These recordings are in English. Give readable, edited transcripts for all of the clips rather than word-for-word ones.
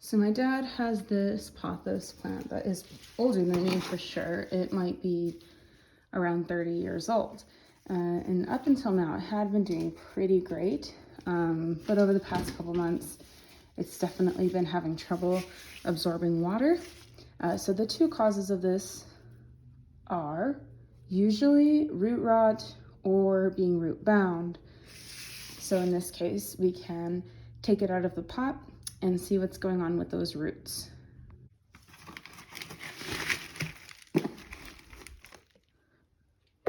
So my dad has this pothos plant that is older than me for sure. It might be around 30 years old. And up until now, it had been doing pretty great. But over the past couple months, it's definitely been having trouble absorbing water. So the two causes of this are usually root rot or being root bound. So in this case, we can take it out of the pot and see what's going on with those roots.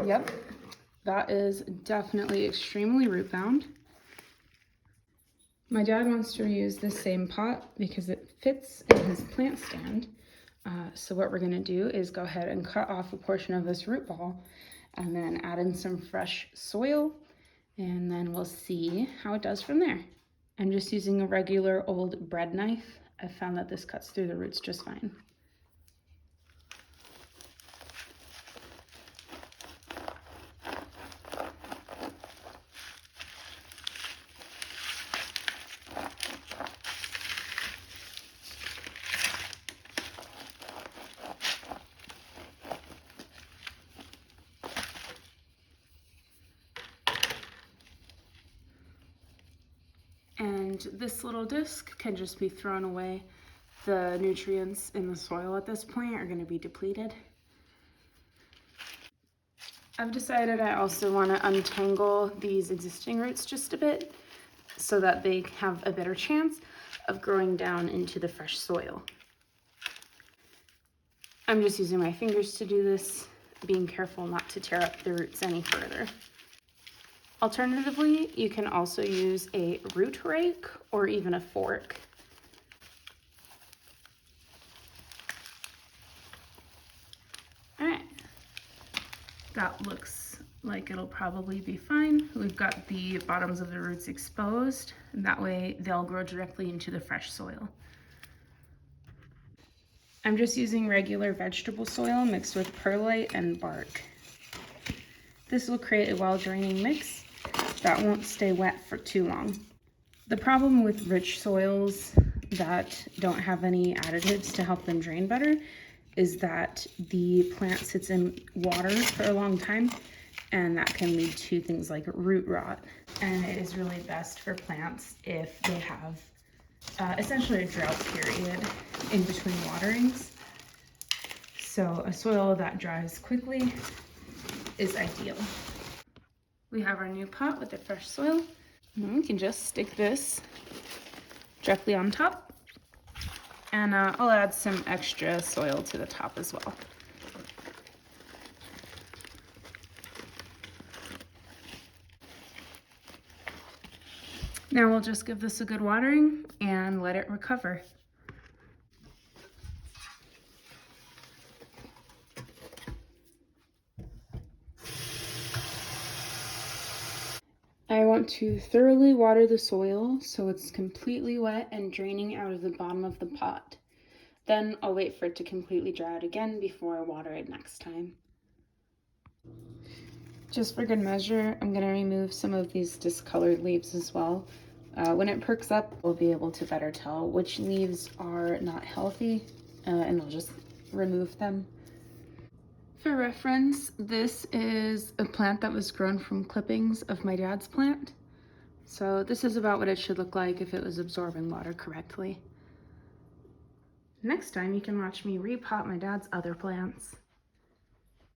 Yep, that is definitely extremely root bound. My dad wants to reuse this same pot because it fits in his plant stand. So what we're gonna do is go ahead and cut off a portion of this root ball and then add in some fresh soil, and then we'll see how it does from there. I'm just using a regular old bread knife. I found that this cuts through the roots just fine. And this little disc can just be thrown away. The nutrients in the soil at this point are going to be depleted. I've decided I also want to untangle these existing roots just a bit so that they have a better chance of growing down into the fresh soil. I'm just using my fingers to do this, being careful not to tear up the roots any further. Alternatively, you can also use a root rake or even a fork. All right, that looks like it'll probably be fine. We've got the bottoms of the roots exposed, and that way they'll grow directly into the fresh soil. I'm just using regular vegetable soil mixed with perlite and bark. This will create a well-draining mix that won't stay wet for too long. The problem with rich soils that don't have any additives to help them drain better is that the plant sits in water for a long time, and that can lead to things like root rot. And it is really best for plants if they have essentially a drought period in between waterings. So a soil that dries quickly is ideal. We have our new pot with the fresh soil. And we can just stick this directly on top. And I'll add some extra soil to the top as well. Now we'll just give this a good watering and let it recover. I want to thoroughly water the soil so it's completely wet and draining out of the bottom of the pot. Then I'll wait for it to completely dry out again before I water it next time. Just for good measure, I'm going to remove some of these discolored leaves as well. When it perks up, we'll be able to better tell which leaves are not healthy, and I'll just remove them. For reference, this is a plant that was grown from clippings of my dad's plant. So this is about what it should look like if it was absorbing water correctly. Next time you can watch me repot my dad's other plants.